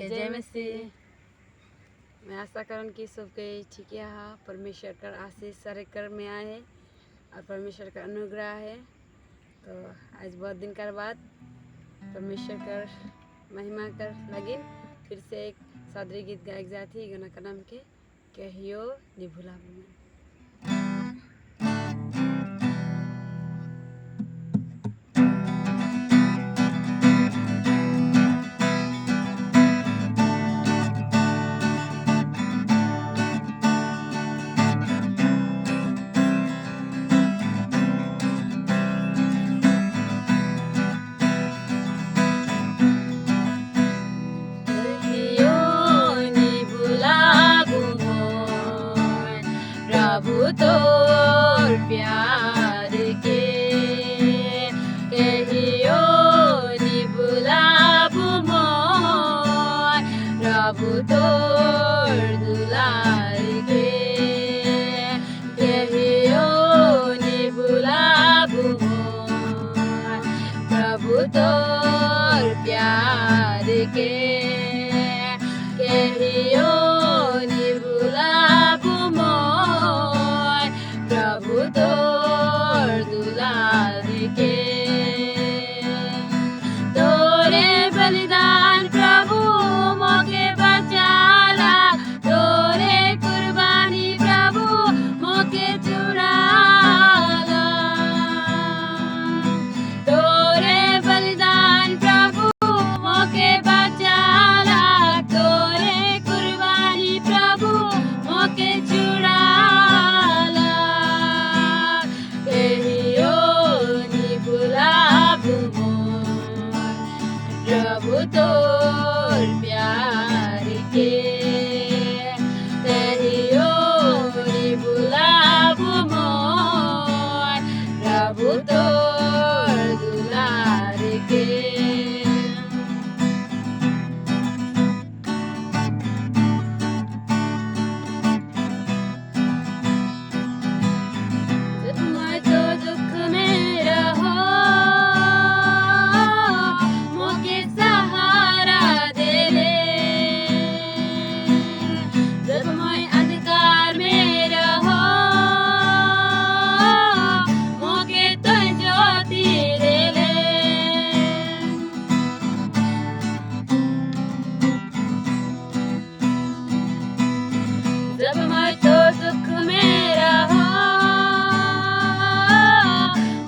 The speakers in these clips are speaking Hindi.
जय मसीह। मैं आशा करूँ कि सबके ठीक है। परमेश्वर का आशीष सारे कर में आए है और परमेश्वर का अनुग्रह है। तो आज बहुत दिन कर बाद परमेश्वर कर महिमा कर लगी फिर से एक सादरी गीत गायक जाती गाना का नाम के कहियो नि भुलाबू। प्रभु तोर प्यार के कहियो नि भुलाबू मोर। प्रभु तोर दुलार के कहियो नि भुलाबू मोर। प्रभु तोर प्यार के कहियो नि भुलाबू मोर। प्रभु तोर दुलार के तोरे बलिदान प्रभु मोके बचाला। तोरे कुर्बानी प्रभु मोके चुराला। तोरे बलिदान प्रभु मोके बचाला। तोरे कुर्बानी प्रभु मोके चुराला। कहियो नि भुलाबू मोर। प्रभु तोर प्यार के कहियो नि भुलाबू मोर। प्रभु तोर दुलार के मैं तो दुख में रहो मोके सहारा दे ले। जब मैं अंधकार में रहो मोके तो ज्योति दे ले। जब मैं तो दुख में रहो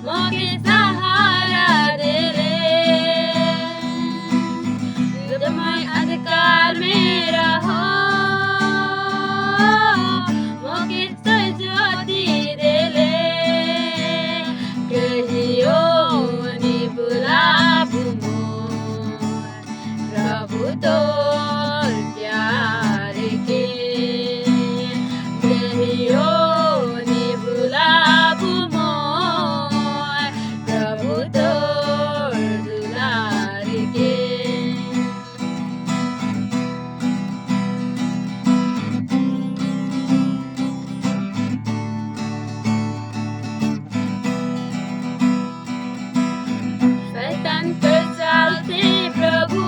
मोके सहारा दे ले। जब मैं अंधकार में रहो मोके तो ज्योति दे ले। कहियो नि भुलाबू मोर। प्रभु तोर प्यार के कहियो नि भुलाबू मोर। प्रभु तोर दुलार के शैतान पर चलते प्रभु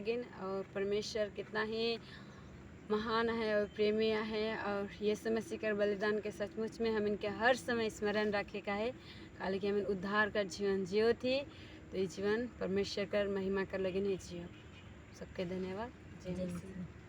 लगिन और परमेश्वर कितना ही महान है और प्रेमी है और यीशु मसीह का बलिदान के सचमुच में हम इनके हर समय स्मरण रखे का है काले कि हमें उद्धार कर जीवन जियो थी तो ये जीवन परमेश्वर कर महिमा कर लगिन है जियो। सबके धन्यवाद। जय मसीह।